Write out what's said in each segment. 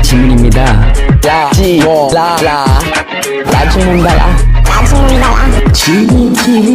지문입니다. 라지몬달라 지문 TV.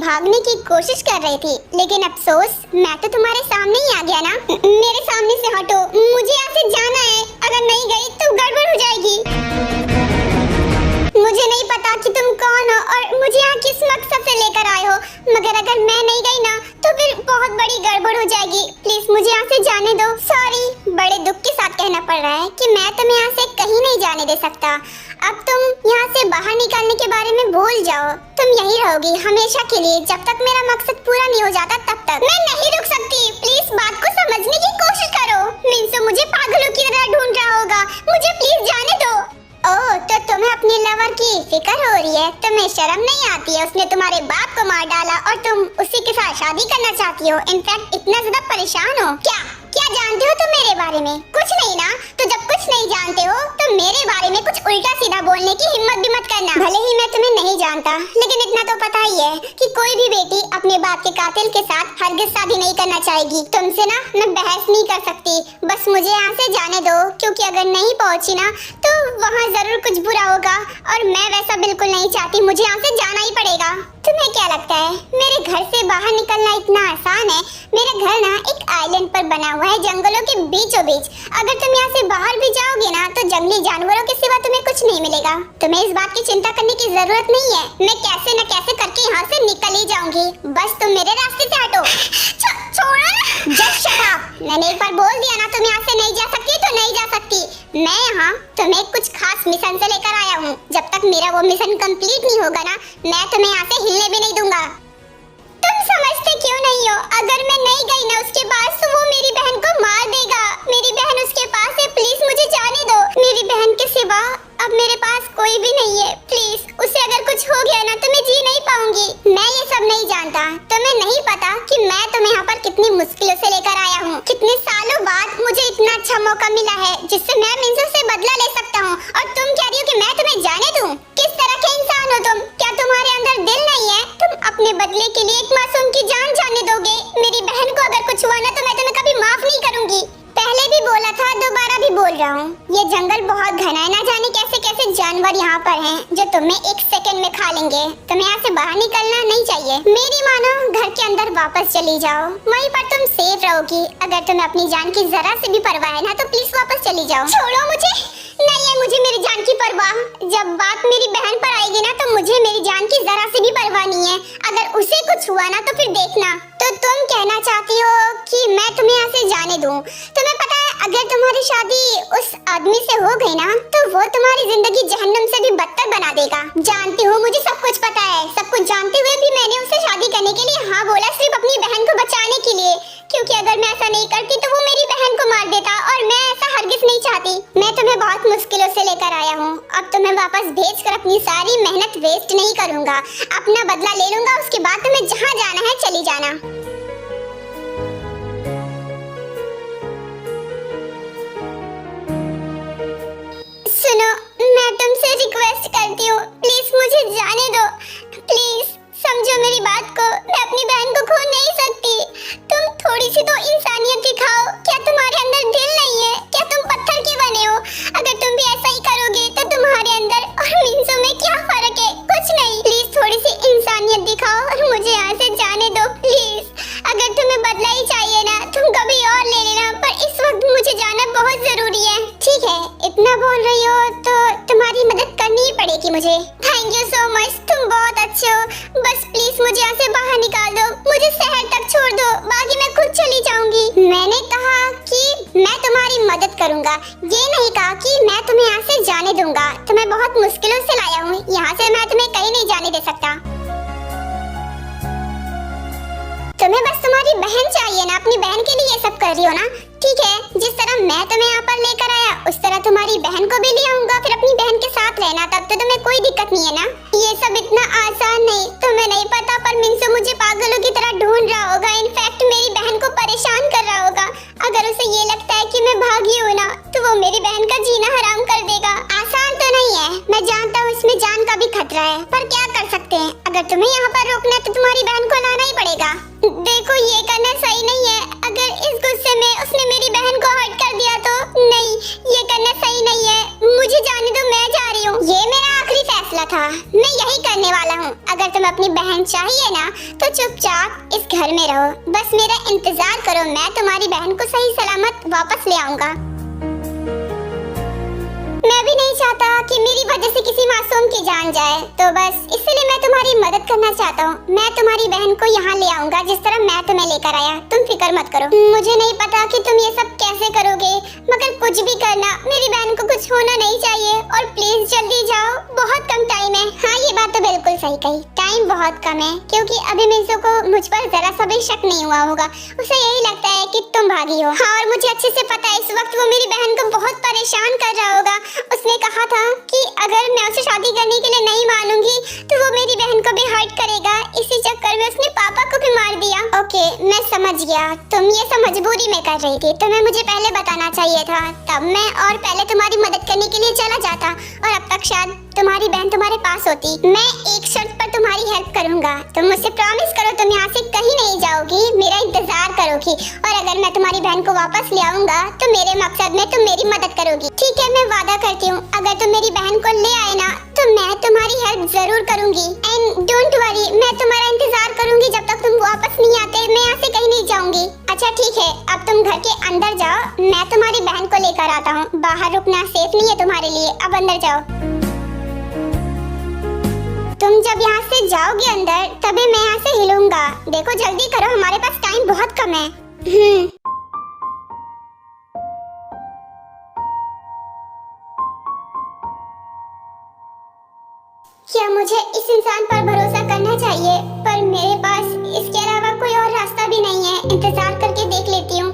भागने की कोशिश कर रही थी, लेकिन अफसोस मैं तो तुम्हारे सामने ही आ गया ना। मेरे सामने से हटो, मुझे यहाँ से जाना है। अगर नहीं गई तो गड़बड़ हो जाएगी। मुझे नहीं पता कि तुम कौन हो और मुझे यहाँ किस मकसद से लेकर आए हो, मगर अगर मैं नहीं गई ना तो फिर बहुत बड़ी गड़बड़ हो जाएगी। प्लीज मुझे यहाँ से जाने दो। सॉरी, बड़े दुख के साथ कहना पड़ रहा है कि मैं तुम्हें यहाँ से कहीं नहीं जाने दे सकता। अब तुम यहाँ से बाहर निकलने के बारे में भूल जाओ। तुम यहीं रहोगी हमेशा के लिए, जब तक मेरा मकसद पूरा नहीं हो जाता तब तक। मैं नहीं रुक सकती, प्लीज बात को समझने की कोशिश करो। मिंसो मुझे पागलों की तरह ढूंढ रहा होगा, मुझे प्लीज जाने दो। ओह, तो तुम्हें अपने लवर की फिक्र हो रही है? तुम्हें शर्म नहीं आती है? उसने तुम्हारे बाप को मार डाला और तुम उसी के साथ शादी करना चाहती हो। इनफैक्ट इतना ज्यादा परेशान हो। क्या क्या जानते हो तुम मेरे बारे में? कुछ नहीं ना? तो जब कुछ नहीं जानते हो तो मेरे बारे में कुछ उल्टा सीधा बोलने की हिम्मत भी मत करना। भले ही मैं तुम्हें नहीं जानता, लेकिन इतना तो पता ही है कि कोई भी बेटी अपने बाप के कातिल के साथ हरगिज शादी नहीं करना चाहेगी। तुमसे ना मैं बहस नहीं कर सकती। बस मुझे यहाँ से जाने दो, क्योंकि अगर नहीं पहुँची ना तो वहाँ जरूर कुछ बुरा होगा और मैं वैसा बिल्कुल नहीं चाहती। मुझे यहाँ से जाना ही पड़ेगा। तुम्हें क्या लगता है मेरे घर से बाहर निकलना इतना आसान है? मेरा घर ना एक आइलैंड पर बना हुआ है, जंगलों के बीचों बीच। अगर तुम यहाँ से बाहर भी जाओगे ना तो जंगली जानवरों के सिवा तुम्हें कुछ नहीं मिलेगा। तुम्हें इस बात की चिंता करने की जरूरत नहीं है। मैं कैसे न कैसे करके यहाँ से निकल ही जाऊंगी। बस तुम मेरे रास्ते से हटो। छोड़ो ना। Just shut up. मैंने एक बार बोल दिया ना तुम यहाँ से नहीं जा सकती तो नहीं जा सकती। मैं यहाँ तुम्हें कुछ खास मिशन से लेकर आया हूँ। जब तक मेरा वो मिशन कंप्लीट नहीं होगा ना मैं तुम्हें यहाँ से हिलने भी नहीं दूंगा। तुम समझते क्यों नहीं हो? अगर मैं नहीं गई ना उसके पास तो वो मेरी बहन को मार देगा। मेरी बहन उसके पास है, प्लीज मुझे जाने दो। मेरी बहन के सिवा अब मेरे पास कोई भी नहीं है। प्लीज उसे अगर कुछ हो गया ना तो मैं जी नहीं पाऊंगी। मैं ये सब नहीं जानता। तुम्हें नहीं पता कि मैं तुम्हें यहाँ पर कितनी मुश्किलों से लेकर आया हूँ। कितने सालों बाद मुझे इतना अच्छा मौका मिला है जिससे मैं मिंसो से बदला ले सकता हूँ, और तुम कह रही हो कि मैं तुम्हें जाने दूँ? किस तरह के इंसान हो तुम? क्या तुम्हारे अंदर दिल नहीं है? तुम अपने बदले के लिए एक मासूम की जान जाने दोगे? मेरी बहन को अगर कुछ हुआ ना तो मैं तुम्हें कभी माफ नहीं करूंगी। पहले भी बोला था, दोबारा भी बोल रहा हूँ, ये जंगल बहुत घना है। ना जाने कैसे कैसे जानवर यहाँ पर हैं जो तुम्हें एक सेकंड में खा लेंगे। तुम्हें यहाँ से बाहर निकलना नहीं चाहिए। मेरी मानो घर के अंदर वापस चली जाओ, वहीं पर तुम सेफ रहोगी। अगर तुम्हें अपनी जान की जरा से भी परवाह है ना तो प्लीज वापस चली जाओ। छोड़ो मुझे। नहीं है मुझे मेरी जान की परवाह। जब बात मेरी बहन पर आएगी ना तो मुझे मेरी जान की जरा से भी परवाह नहीं है। अगर उसे कुछ हुआ ना तो फिर देखना। तो तुम कहना चाहती हो कि मैं तुम्हें यहाँ से जाने दूँ? तुम्हें पता है अगर तुम्हारी शादी उस आदमी से हो गई ना तो वो तुम्हारी जिंदगी जहन्नुम से भी बदतर बना देगा। जानती हूँ, मुझे सब कुछ पता है। सब कुछ जानते हुए भी मैंने उससे शादी करने के लिए हाँ बोला, सिर्फ अपनी बहन को बचाने के लिए। क्योंकि अगर मैं ऐसा नहीं करती तो वो मेरी बहन को मार देता, और मैं ऐसा हरगिज नहीं चाहती। मैं तुम्हें बहुत मुश्किलों से लेकर आया हूँ। अब तुम्हें वापस भेजकर अपनी सारी मेहनत वेस्ट नहीं करूँगा। अपना बदला ले लूंगा, उसके बाद तुम्हें जहाँ जाना है चली जाना। सुनो, मैं तुमसे रिक्वेस्ट करती हूँ, प्लीज मुझे जाने दो। प्लीज समझो मेरी बात को। मैं अपनी बहन को खो नहीं सकती। तुम थोड़ी सी तो इंसानियत दिखाओ। क्या तुम्हारे अंदर दिल नहीं है? क्या तुम पत्थर के बने हो? अगर तुम भी ऐसा ही करोगे तो तुम्हारे अंदर और मिंसो में क्या फर्क है? कुछ नहीं। प्लीज थोड़ी सी इंसानियत दिखाओ और मुझे यहाँ से जाने दो प्लीज। अगर तुम्हें बदला ही चाहिए ना तुम कभी और ले लेना, पर इस वक्त मुझे जाना बहुत जरूरी है। ठीक है, इतना बोल रही हो तो तुम्हारी मदद करनी ही पड़ेगी मुझे। थैंक यू सो मच, तुम बहुत अच्छे हो। बस प्लीज मुझे यहाँ से बाहर निकाल दो, मुझे शहर तक छोड़ दो, बाकी मैं खुद चली जाऊंगी। मैंने कहा कि मैं तुम्हारी मदद करूंगा, ये नहीं कहा कि मैं तुम्हें यहाँ से जाने दूंगा। तुम्हें बहुत मुश्किलों से लाया हूँ यहाँ से, मैं तुम्हें कहीं नहीं जाने दे सकता। तुम्हें बस तुम्हारी बहन चाहिए ना, अपनी बहन के लिए ये सब कर कर रही हो ना? ठीक है, जिस तरह मैं तुम्हें यहाँ पर लेकर आया उस तरह तुम्हारी बहन को भी ले आऊंगा, फिर अपनी बहन के साथ रहना, तब तो तुम्हें कोई दिक्कत नहीं है ना। ये सब इतना आसान नहीं, तुम्हें नहीं पता, पर मिंसो मुझे पागलों की तरह ढूंढ रहा होगा। इनफैक्ट मेरी बहन को परेशान कर रहा होगा। अगर उसे ये लगता है कि मैं भागी हूँ ना, तो वो मेरी बहन का जीना हराम कर देगा। आसान तो नहीं है, मैं जानता हूँ इसमें जान का भी खतरा है, पर क्या कर सकते हैं। अगर तुम्हें यहाँ पर रोकना है तो तुम्हारी बहन को लाना ही पड़ेगा। देखो, ये करना सही नहीं है। अगर इस गुस्से में उसने मेरी बहन को हर्ट कर दिया तो नहीं, ये करना सही नहीं है। मुझे जाने दो, मैं जा रही हूँ। ये मेरा आखिरी फैसला था, मैं यही करने वाला हूँ। अगर तुम अपनी बहन चाहिए ना तो चुपचाप इस घर में रहो, बस मेरा इंतजार करो। मैं तुम्हारी बहन को सही सलामत वापस ले आऊंगा। मैं भी नहीं चाहता कि मेरी वजह से किसी मासूम की जान जाए, तो बस इसलिए मैं तुम्हारी मदद करना चाहता हूँ। मैं तुम्हारी बहन को यहाँ ले आऊंगा जिस तरह मैं तुम्हें लेकर आया। तुम फिक्र मत करो। मुझे नहीं पता कि तुम ये सब कैसे करोगे, मगर कुछ भी करना, मेरी बहन को कुछ होना नहीं चाहिए। और प्लीज जल्दी जाओ, बहुत कम टाइम है। हाँ, ये बात तो बिल्कुल सही कही, टाइम बहुत कम है, क्योंकि अभी मिंसो को मुझ पर जरा सा भी शक नहीं हुआ होगा। उसे यही लगता है कि तुम भागी हो। हाँ, और मुझे अच्छे से पता है इस वक्त वो मेरी बहन को बहुत परेशान कर रहा होगा। उसने कहा था कि अगर मैं उसे शादी करने के लिए नहीं मानूंगी तो वो मेरी बहन को भी हर्ट करेगा। इसी चक्कर में उसने पापा को भी मार दिया। ओके, मैं समझ गया, तुम ये सब मजबूरी में कर रही थी। तुम्हें मुझे पहले बताना चाहिए था, तब मैं और पहले तुम्हारी मदद करने के लिए चला जाता, और अब तक शायद तुम्हारी बहन तुम्हारे पास होती। मैं एक शर्त पर तुम्हारी हेल्प करूंगा। तुम मुझसे प्रॉमिस करो तुम यहाँ से कहीं नहीं जाओगी, मेरा इंतजार करोगी, और अगर मैं तुम्हारी बहन को वापस ले आऊंगा तो मेरे मकसद में तुम मेरी मदद करोगी। ठीक है, मैं वादा करती हूँ, अगर तुम मेरी बहन को ले आए ना तो मैं तुम्हारी हेल्प जरूर करूंगी। एंड डोंट वरी, मैं तुम्हारा इंतजार करूंगी जब तक तुम वापस नहीं आते। मैं यहाँ से कहीं नहीं जाऊंगी। अच्छा ठीक है, अब तुम घर के अंदर जाओ, मैं तुम्हारी बहन को लेकर आता हूँ। बाहर रुकना सेफ नहीं है तुम्हारे लिए, अब अंदर जाओ। तुम जब यहाँ से जाओगे अंदर, तभी मैं यहाँ से हिलूंगा। देखो जल्दी करो, हमारे पास टाइम बहुत कम है। क्या मुझे इस इंसान पर भरोसा करना चाहिए? पर मेरे पास इसके अलावा कोई और रास्ता भी नहीं है। इंतजार करके देख लेती हूँ।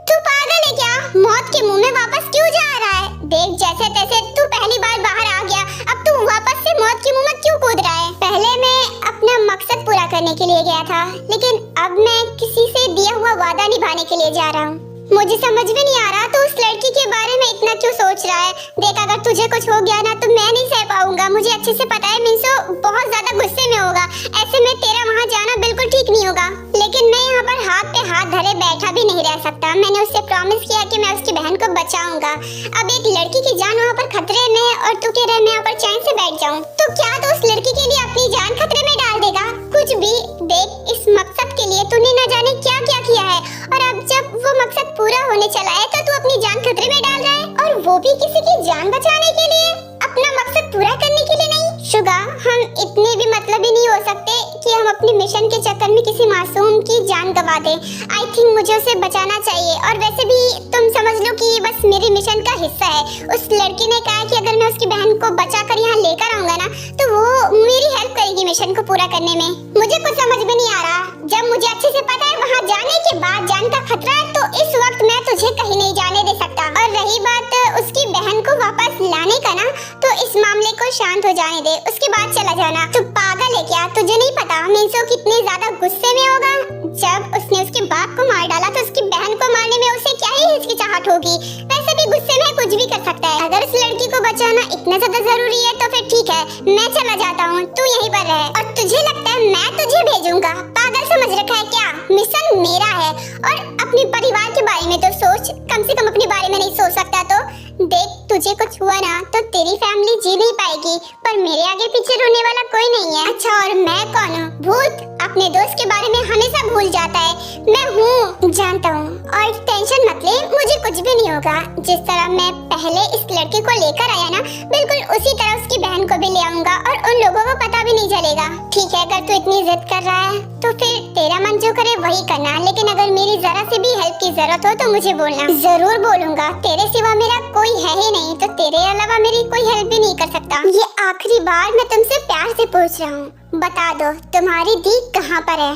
तू पागल है क्या? मौत के मुंह में वापस क्यों जा रहा है? देख, जैसे तैसे तू पहली बार बाहर आ गया, अब तू वापस से मौत के मुंह में क्यों कूद रहा है? पहले मैं अपना मकसद पूरा करने के लिए गया था, लेकिन अब मैं किसी से दिया हुआ वादा निभाने के लिए जा रहा हूँ। मुझे समझ में नहीं आ रहा तो उस लड़की के बारे में इतना क्यों सोच रहा है। देख, अगर तुझे कुछ हो गया ना तो मैं नहीं सह पाऊंगा। मुझे अच्छे से पता है मिंसो बहुत ज्यादा गुस्से में होगा। ऐसे में तेरा वहाँ जाना बिल्कुल ठीक नहीं होगा। लेकिन मैं यहाँ पर हाथ पे हाथ धरे बैठा भी नहीं रह सकता। मैंने उससे प्रॉमिस किया कि मैं उसकी बहन को बचाऊंगा। अब एक लड़की की जान वहाँ पर खतरे में है और तू कह रहा है मैं यहाँ पर चैन से बैठ जाऊँ, तो क्या तो उस लड़की के लिए अपनी जान खतरे में डाल देगा? कुछ भी। देख, इस मकसद के लिए तूने न जाने क्या क्या किया है, और अब जब वो मकसद पूरा होने चला है तो तू अपनी जान खतरे में डाल रहा है, और वो भी किसी की जान बचाने के लिए, अपना मकसद पूरा करने के लिए नहीं। शुगा, हम इतने भी मतलबी नहीं हो सकते कि हम अपनी मिशन के चक्कर में किसी मासूम की जान गंवा दें। आई थिंक मुझे उसे बचाना चाहिए, और वैसे भी तुम समझ लो कि बस मेरी मिशन का हिस्सा है। उस लड़की ने कहा कि अगर मैं उसकी बहन को बचाकर यहाँ लेकर आऊंगा ना तो वो मेरी हेल्प करेगी मिशन को पूरा करने में। मुझे कुछ समझ में नहीं आ रहा, जब मुझे अच्छे से पता है वहाँ जाने के बाद जान का खतरा है, तो इस वक्त मैं तुझे कहीं नहीं जाने दे सकता। और रही बात उसकी बहन को वापस लाने का ना, तो इस मामले को शांत हो जाने दे, उसके बाद चला जाना। तू पागल है क्या? तुझे नहीं पता मिंसो कितने ज्यादा गुस्से में होगा? जब उसने उसके बाप को मार डाला तो उसकी बहन को मारने में उसे क्या ही हिचकिचाहट होगी। वैसे भी गुस्से में कुछ भी कर सकता है। अगर उस लड़की को बचाना इतना ज्यादा जरूरी है तो फिर ठीक है, मैं चला जाता हूँ, तू यहीं पर रह। और तुझे लगता है मैं तुझे भेजूंगा? पागल समझ रखा है क्या? मिशन मेरा है, और अपने परिवार के बारे में तो सोच, कम से कम अपने बारे में नहीं सोच सकता तो? देख, तुझे कुछ हुआ ना तो तेरी फैमिली जी नहीं पाएगी, पर मेरे आगे पीछे रोने वाला कोई नहीं है। अच्छा, और मैं कौन हूँ? भूत अपने दोस्त के बारे में हमेशा भूल जाता है। मैं हूँ, जानता हूँ, और टेंशन मत ले, मुझे कुछ भी नहीं होगा। जिस तरह मैं पहले इस लड़के को लेकर आया ना, बिल्कुल उसी तरह उसकी बहन को भी ले आऊंगा, और उन लोगों को पता भी नहीं चलेगा। ठीक है, अगर तू इतनी जिद कर रहा है तो फिर तेरा मन जो करे वही करना, लेकिन अगर मेरी जरा से भी हेल्प की जरूरत हो तो मुझे बोलना। जरूर बोलूंगा, तेरे सिवा मेरा कोई है ही नहीं, तो तेरे अलावा मेरी कोई हेल्प भी नहीं कर सकता। ये आखिरी बार मैं तुमसे प्यार से पूछ रहा हूँ, बता दो तुम्हारी दी कहाँ पर है?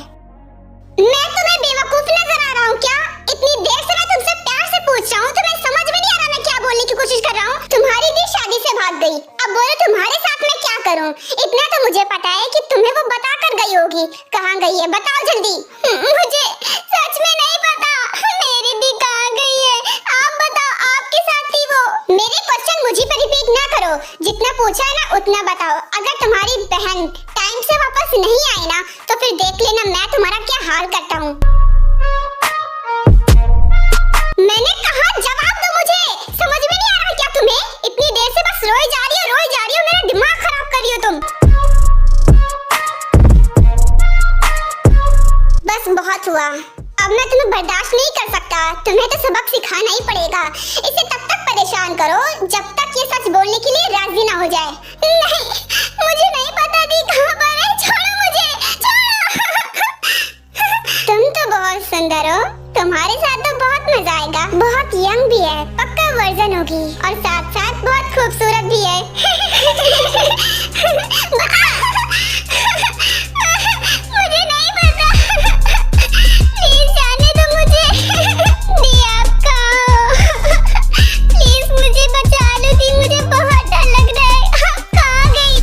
मैं तुम्हें बेवकूफ भाग गई। अब बोलो तुम्हारे साथ मैं क्या करूं? इतना तो मुझे पता है कि तुम्हें वो बता कर गई होगी। कहाँ गई है बताओ जल्दी। मुझे सच में नहीं पता। मेरी दी कहाँ गई है? आप बताओ, आपके साथ थी वो। मेरे क्वेश्चन मुझे पर रिपीट ना करो। जितना पूछा है ना उतना बताओ। अगर तुम्हारी बहन टाइम से वापस नहीं आई ना तो फिर देख लेना मैं तुम्हारा क्या हाल करता हूँ। मैंने कहा जवाब दो मुझे। समझ में नहीं आ रहा क्या तुम्हें? इतनी देर से बस रोई जा रही हो, मेरा दिमाग खराब कर रही हो तुम। बस बहुत हुआ, अब मैं तुम्हें बर्दाश्त नहीं कर सकता। तुम्हें तो सबक सिखाना ही पड़ेगा। इसे तब तक परेशान करो जब तक ये सच बोलने के लिए राजी ना हो जाए। नहीं, मुझे नहीं पता दी कहाँ पर है। छोड़ो मुझे, छोड़ो। तुम तो बहुत सुंदर हो, तुम्हारे साथ तो बहुत मजा आएगा। बहुत यंग भी है, पक्का वर्जन होगी और साथ साथ बहुत खूबसूरत भी है। मुझे नहीं पता, प्लीज जाने दो मुझे। दी आप कहाँ हो? प्लीज मुझे बचा लो दी, मुझे बहुत डर लग रहा है। आप कहाँ गई?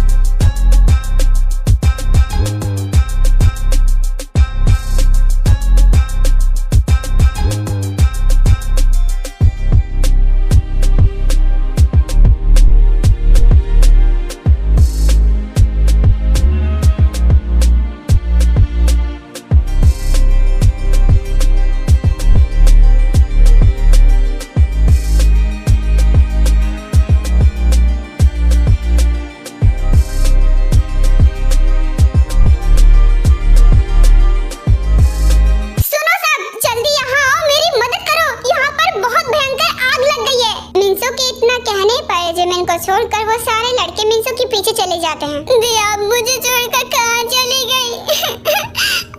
छोड़कर वो सारे लड़के मिंसो के पीछे चले जाते हैं। दी आप मुझे छोड़कर कहाँ चली गई?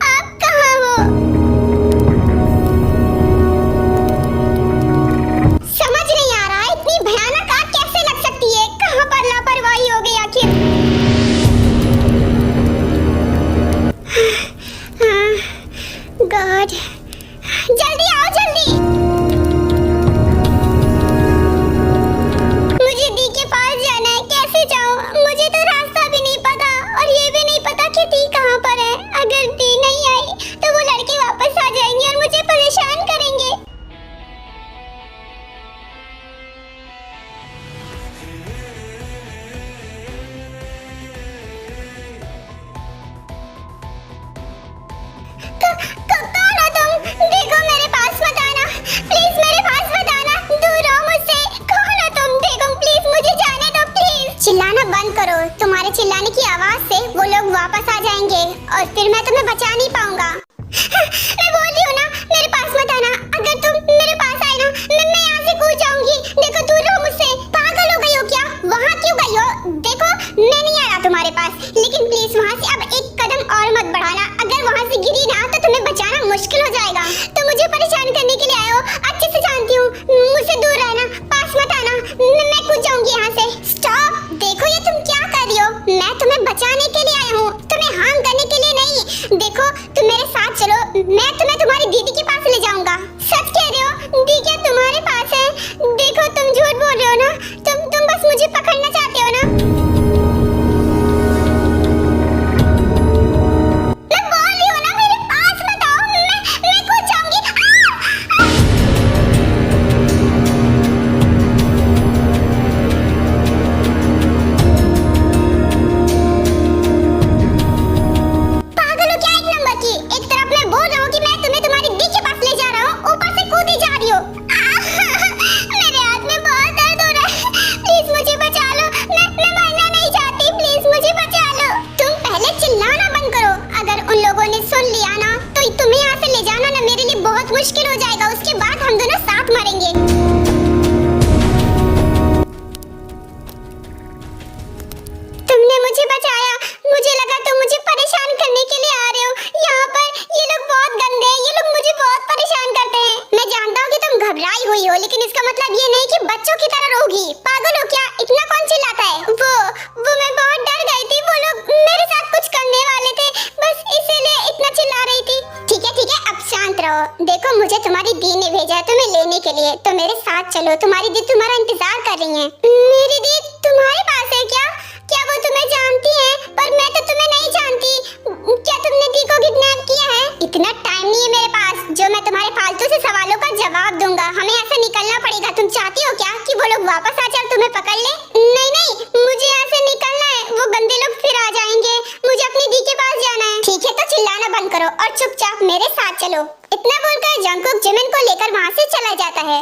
आप कहाँ हो? समझ नहीं आ रहा, इतनी भयानक आग कैसे लग सकती है? कहाँ पर लापरवाही हो गई आखिर? हाँ, गॉड, जल्दी आओ जल्दी। मुझे तो रास्ता भी नहीं पता और ये भी नहीं पता कि दी कहाँ पर है। अगर दी नहीं आई तो वो लड़के वापस आ जाएंगे और मुझे परेशान करेंगे। कौन हो तुम? देखो मेरे पास मत आना, प्लीज मेरे पास मत आना, दूर रहो मुझसे। कौन हो तुम? देखो प्लीज मुझे जाने दो, प्लीज। चिल्लाना बंद करो, तुम्हारे चिल्लाने की आवाज से वो लोग वापस आ जाएंगे और फिर मैं तुम्हें बचा नहीं पाऊंगा। मैं बोल रही हूँ ना, मेरे पास मत आना। अगर तुम मेरे पास आए ना, मैं यहाँ से कूद जाऊंगी। देखो दूर रहो मुझसे। पागल हो गई हो क्या? वहाँ क्यों गई हो? देखो मैं नहीं आ रहा तुम्हारे पास, लेकिन प्लीज वहाँ से अब एक कदम और मत बढ़ाना। अगर वहाँ से गिरी ना तो तुम्हें बचाना मुश्किल हो जाएगा। तो मुझे परेशान करने के लिए आए हो, अच्छे से जानती हूँ। मुझसे दूर रहना, पास मत आना। मैं कूद जाऊंगी यहाँ से। स्टॉप! देखो ये तुम क्या कर रही हो? मैं तुम्हें बचाने के लिए आया हूँ, तुम्हें हार्म करने के लिए नहीं। देखो तुम मेरे साथ चलो, मैं तुम्हें तुम्हारी दीदी के पास ले जाऊंगा। सच कह रहे हो? दी क्या तुम्हारे पास है? देखो तुम झूठ बोल रहे हो ना, तुम बस मुझे पकड़ना चाहते हो ना। मैं बोल रही हूँ ना, मेरे पास मत आओ, मैं कूद जाऊंगी। पागल हो क्या एक नंबर की? एक तरफ मैं बोल रहा हूँ कि मैं तुम्हें तुम्हारी दी के पास ले जा रहा हूँ, ऊपर से कूदी जा रही हो। मेरे हाथ में बहुत दर्द हो रहा है, प्लीज मुझे बचा लो। मैं मरना नहीं चाहती, प्लीज मुझे बचा लो। तुम पहले चिल्लाना बंद करो। अगर उन लोगों ने सुन लिया ना तो तुम्हें यहाँ से ले जाना ना मेरे लिए बहुत मुश्किल हो जाएगा। उसके बाद हम दोनों साथ मरेंगे। तुमने मुझे बचाया, मुझे लगा तुम मुझे परेशान करने के लिए आ रहे हो। यहाँ पर ये लोग बहुत गंदे हैं, ये लोग मुझे बहुत परेशान करते हैं। मैं जानता हूँ कि तुम घबराई हुई हो, लेकिन इसका मतलब ये नहीं कि बच्चों की तरह रोगी। पागल हो क्या? इतना कौन चिल्लाता है? वो मैं बहुत डर गई थी। वो लोग मेरे साथ कुछ करने वाले थे, बस इसीलिए इतना चिल्ला रही थी। ठीक है, अब शांत रहो। देखो मुझे तुम्हारी दी ने भेजा है तुम्हें लेने के लिए, तो मेरे साथ चलो। तुम्हारी दी तुम्हारा इंतजार कर रही है। मेरी दी तुम्हारे पास है क्या? क्या वो तुम्हें जानती है? पर मैं तो तुम्हें नहीं जानती। क्या तुमने दी को किडनैप किया है? इतना टाइम नहीं है मेरे पास जो मैं तुम्हारे फालतू से सवालों का जवाब दूंगा। हमें ऐसे निकलना पड़ेगा। तुम चाहती हो क्या कि वो लोग वापस आ जाए तुम्हें पकड़ ले? नहीं नहीं, मुझे यहाँ से निकलना है। वो गंदे लोग फिर आ जाएंगे। मुझे अपनी दी के पास जाना है। ठीक है तो चिल्लाना बंद करो और चुपचाप मेरे साथ चलो। इतना बोलकर जंगकुक जिमिन को लेकर वहाँ से चला जाता है।